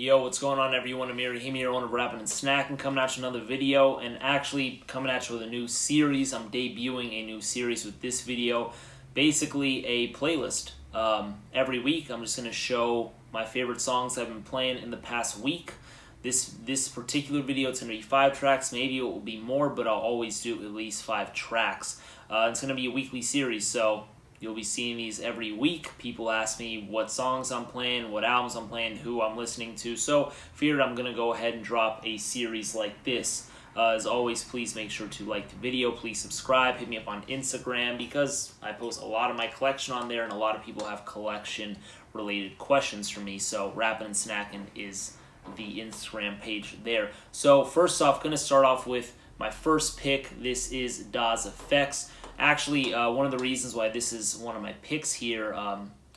Yo, what's going on, everyone? Amir here, owner of Rapping and Snacking, coming at you another video, and actually coming at you with a new series. I'm debuting a new series with this video, basically a playlist. Every week, I'm just going to show my favorite songs I've been playing in the past week. This particular video, it's going to be 5 tracks. Maybe it will be more, but I'll always do at least 5 tracks. It's going to be a weekly series, so you'll be seeing these every week. People ask me what songs I'm playing, what albums I'm playing, who I'm listening to. So figured I'm going to go ahead and drop a series like this. As always, please make sure to like the video. Please subscribe. Hit me up on Instagram because I post a lot of my collection on there and a lot of people have collection-related questions for me. So Rapping and Snacking is the Instagram page there. So first off, going to start off with my first pick. This is Das Effects. Actually, one of the reasons why this is one of my picks here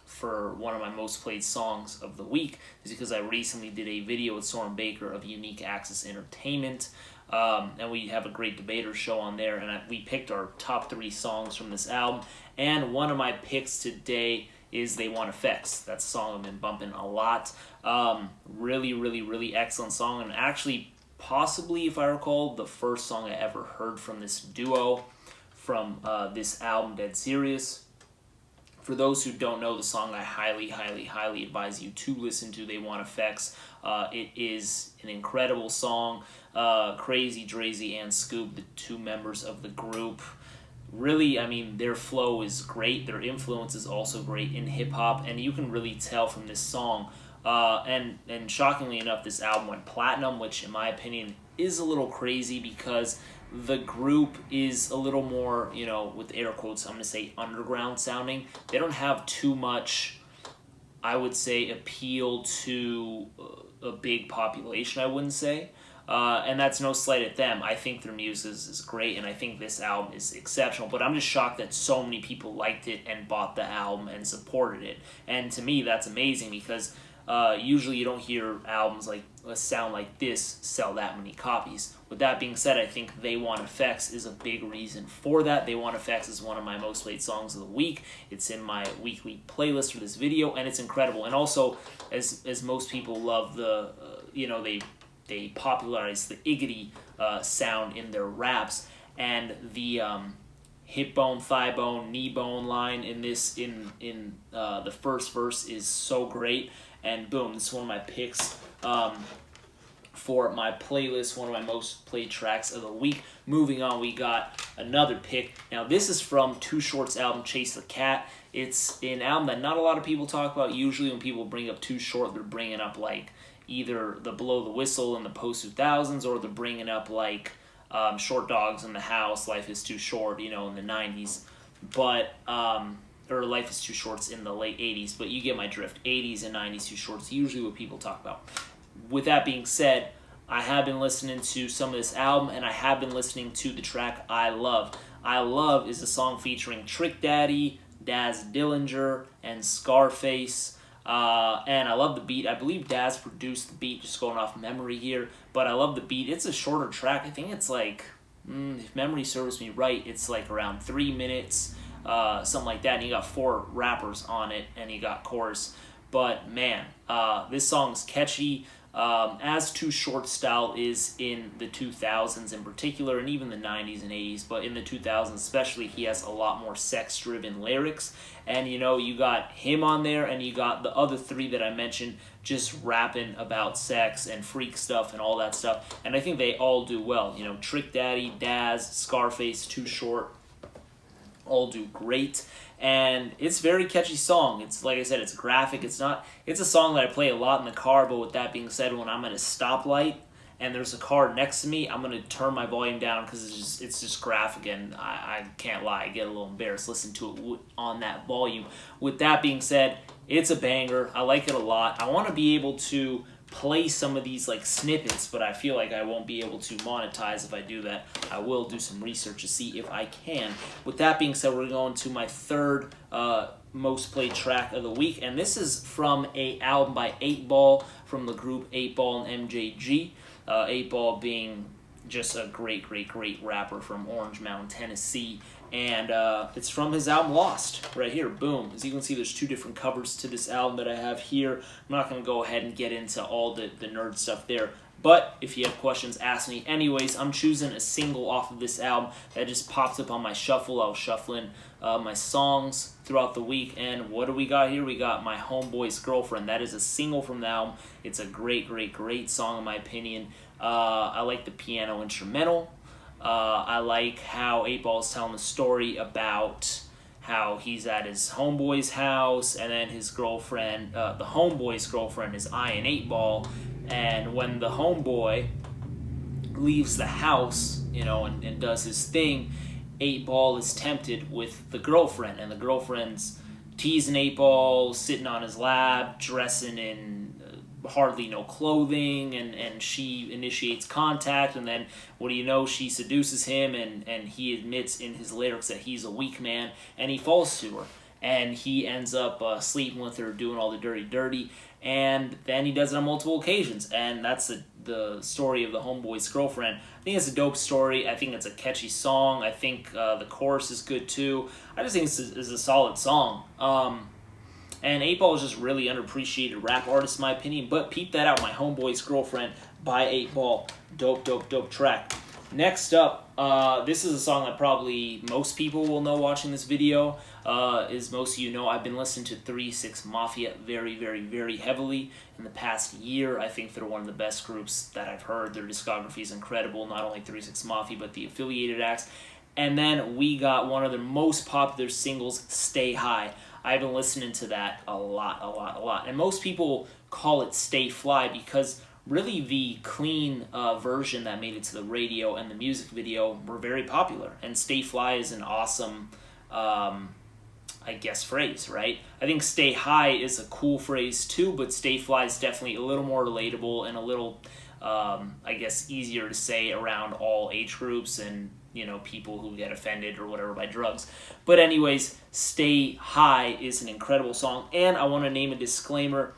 for one of my most played songs of the week is because I recently did a video with Soren Baker of Unique Access Entertainment, and we have a great debater show on there, and we picked our top 3 songs from this album, and one of my picks today is They Want Effects. That's a song I've been bumping a lot. Really excellent song, and actually, possibly, if I recall, the first song I ever heard from this duo from this album, Dead Serious. For those who don't know the song, I highly advise you to listen to They Want Effects. It is an incredible song. Crazy, Drazy, and Scoop, the 2 members of the group, really, I mean, their flow is great. Their influence is also great in hip-hop, and you can really tell from this song. And shockingly enough, this album went platinum, which in my opinion is a little crazy because the group is a little more, you know, with air quotes, I'm going to say underground sounding. They don't have too much, I would say, appeal to a big population, I wouldn't say. And that's no slight at them. I think their music is great, and I think this album is exceptional. But I'm just shocked that so many people liked it and bought the album and supported it. And to me, that's amazing because usually you don't hear albums like a sound like this sell that many copies. With that being said, I think They Want Effects is a big reason for that. They Want Effects is one of my most played songs of the week. It's in my weekly playlist for this video, and it's incredible. And also, as most people love the, they popularized the Iggity sound in their raps, and the hip bone, thigh bone, knee bone line in this in the first verse is so great. And boom, this is one of my picks for my playlist, one of my most played tracks of the week. Moving on, we got another pick. Now, this is from Too Short's album, Chase the Cat. It's an album that not a lot of people talk about. Usually when people bring up Too Short, they're bringing up like either the Below the Whistle in the post-2000s, or they're bringing up like Short Dogs in the House, Life is Too Short, in the 90s. But or Life is Too Short's in the late 80s, but you get my drift. 80s and 90s Too Short's usually what people talk about. With that being said, I have been listening to some of this album, and I have been listening to the track I Love. I Love is a song featuring Trick Daddy, Daz Dillinger, and Scarface. And I love the beat. I believe Daz produced the beat, just going off memory here, but I love the beat. It's a shorter track. I think it's like, if memory serves me right, it's like around 3 minutes, something like that, and you got 4 rappers on it, and you got chorus. But man, this song's catchy, as Too Short style is in the 2000s in particular, and even the 90s and 80s, but in the 2000s especially, he has a lot more sex-driven lyrics, and you got him on there, and you got the other 3 that I mentioned just rapping about sex and freak stuff and all that stuff, and I think they all do well. Trick Daddy, Daz, Scarface, Too Short, all do great, and it's a very catchy song. It's, like I said, it's graphic. It's a song that I play a lot in the car, but with that being said, when I'm at a stoplight and there's a car next to me, I'm going to turn my volume down because it's just graphic, and I can't lie, I get a little embarrassed listening to it on that volume. With that being said, it's a banger. I like it a lot. I want to be able to play some of these like snippets, but I feel like I won't be able to monetize if I do that. I will do some research to see if I can. With that being said, we're going to my third most played track of the week, and this is from a album by 8 Ball from the group 8 Ball and MJG. 8 Ball being just a great, great, great rapper from Orange Mountain, Tennessee. And it's from his album Lost, right here, boom. As you can see, there's two different covers to this album that I have here. I'm not going to go ahead and get into all the nerd stuff there. But if you have questions, ask me. Anyways, I'm choosing a single off of this album that just pops up on my shuffle. I was shuffling my songs throughout the week. And what do we got here? We got My Homeboy's Girlfriend. That is a single from the album. It's a great, great, great song in my opinion. I like the piano instrumental. I like how 8Ball is telling the story about how he's at his homeboy's house, and then his girlfriend, the homeboy's girlfriend, is eyeing 8Ball, and when the homeboy leaves the house, and does his thing, 8Ball is tempted with the girlfriend, and the girlfriend's teasing 8Ball, sitting on his lap, dressing in hardly no clothing, and she initiates contact, and then what do you know, she seduces him, and he admits in his lyrics that he's a weak man, and he falls to her, and he ends up sleeping with her, doing all the dirty, and then he does it on multiple occasions, and that's the story of the homeboy's girlfriend. I think it's a dope story. I think it's a catchy song. I think the chorus is good too. I just think it's a solid song. And 8Ball is just really underappreciated rap artist in my opinion. But peep that out, My Homeboy's Girlfriend by 8Ball. Dope, dope, dope track. Next up, this is a song that probably most people will know watching this video. As most of you know, I've been listening to 3 6 Mafia very, very, very heavily in the past year. I think they're one of the best groups that I've heard. Their discography is incredible. Not only 3 6 Mafia, but the affiliated acts. And then we got one of their most popular singles, Stay High. I've been listening to that a lot. And most people call it Stay Fly because really the clean version that made it to the radio and the music video were very popular. And Stay Fly is an awesome, phrase, right? I think Stay High is a cool phrase too, but Stay Fly is definitely a little more relatable and a little, easier to say around all age groups and people who get offended or whatever by drugs. But anyways, Stay High is an incredible song, and I want to name a disclaimer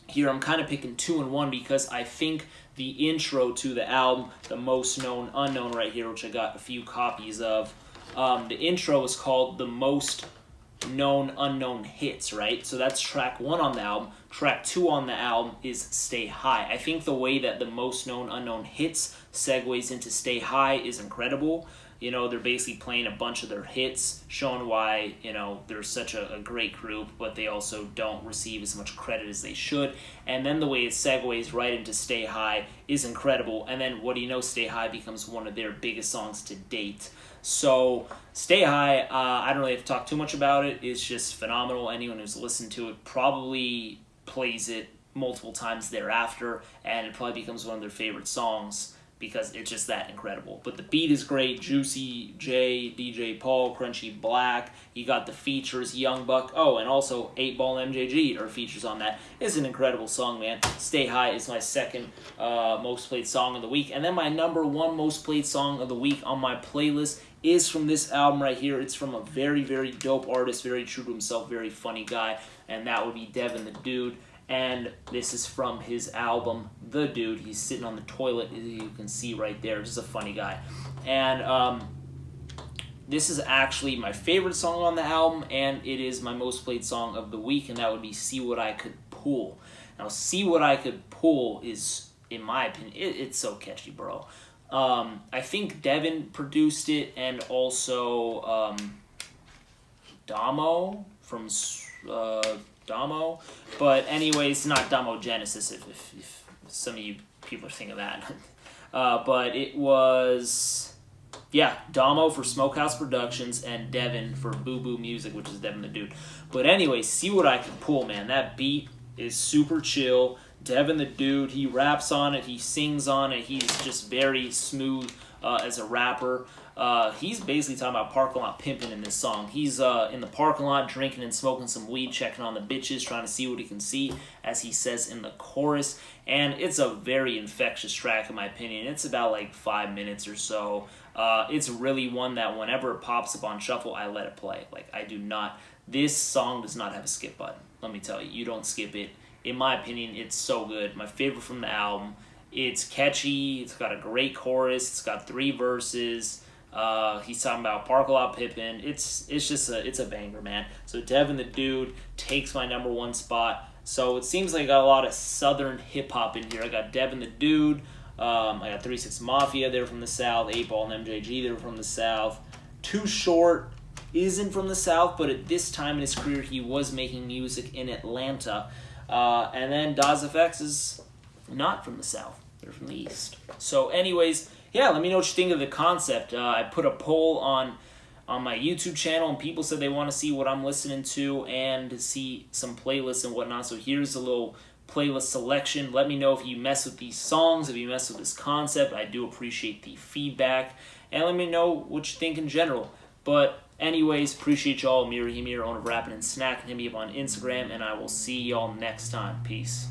here. I'm kind of picking 2 and 1 because I think the intro to the album, The Most Known Unknown right here, which I got a few copies of, the intro is called The Most Known Unknown Hits, right? So that's track 1 on the album. Track 2 on the album is Stay High. I think the way that The Most Known Unknown Hits segues into Stay High is incredible. They're basically playing a bunch of their hits, showing why, they're such a great group, but they also don't receive as much credit as they should. And then the way it segues right into Stay High is incredible. And then, what do you know, Stay High becomes one of their biggest songs to date. So, Stay High, I don't really have to talk too much about it. It's just phenomenal. Anyone who's listened to it probably plays it multiple times thereafter, and it probably becomes one of their favorite songs because it's just that incredible. But the beat is great. Juicy J, DJ Paul, Crunchy Black. You got the features, Young Buck. Oh, and also 8Ball and MJG are features on that. It's an incredible song, man. Stay High is my second most played song of the week. And then my number 1 most played song of the week on my playlist is from this album right here. It's from a very, very dope artist, very true to himself, very funny guy, and that would be Devin the Dude. And this is from his album, The Dude. He's sitting on the toilet, as you can see right there. Just a funny guy. And this is actually my favorite song on the album, and it is my most played song of the week, and that would be See What I Could Pull. Now, See What I Could Pull is, in my opinion, it's so catchy, bro. I think Devin produced it, and also Damo from Damo. But anyways, not Damo Genesis, if some of you people are thinking of that. But it was, Damo for Smokehouse Productions and Devin for Boo Boo Music, which is Devin the Dude. But anyways, See What I Can Pull, man. That beat is super chill. Devin the Dude, he raps on it, he sings on it, he's just very smooth as a rapper. He's basically talking about parking lot pimping in this song. He's in the parking lot drinking and smoking some weed, checking on the bitches, trying to see what he can see, as he says in the chorus. And it's a very infectious track, in my opinion. It's about like 5 minutes or so. It's really one that whenever it pops up on shuffle, I let it play. Like, I do not. This song does not have a skip button. Let me tell you, you don't skip it. In my opinion, it's so good. My favorite from the album. It's catchy. It's got a great chorus. It's got 3 verses. He's talking about Park Lot Pippin. It's a banger, man. So Devin the Dude takes my number 1 spot. So it seems like I got a lot of Southern hip hop in here. I got Devin the Dude. I got 3 6 Mafia. They're from the South. 8 Ball and MJG. They're from the South. Too Short isn't from the South, but at this time in his career, he was making music in Atlanta. And then Daz FX is not from the South. They're from the East. So anyways, yeah, let me know what you think of the concept. I put a poll on my YouTube channel, and people said they want to see what I'm listening to and to see some playlists and whatnot. So here's a little playlist selection. Let me know if you mess with these songs, if you mess with this concept. I do appreciate the feedback. And let me know what you think in general. But anyways, appreciate y'all. Amir Himir, owner of Rappin' and Snackin'. Hit me up on Instagram, and I will see y'all next time. Peace.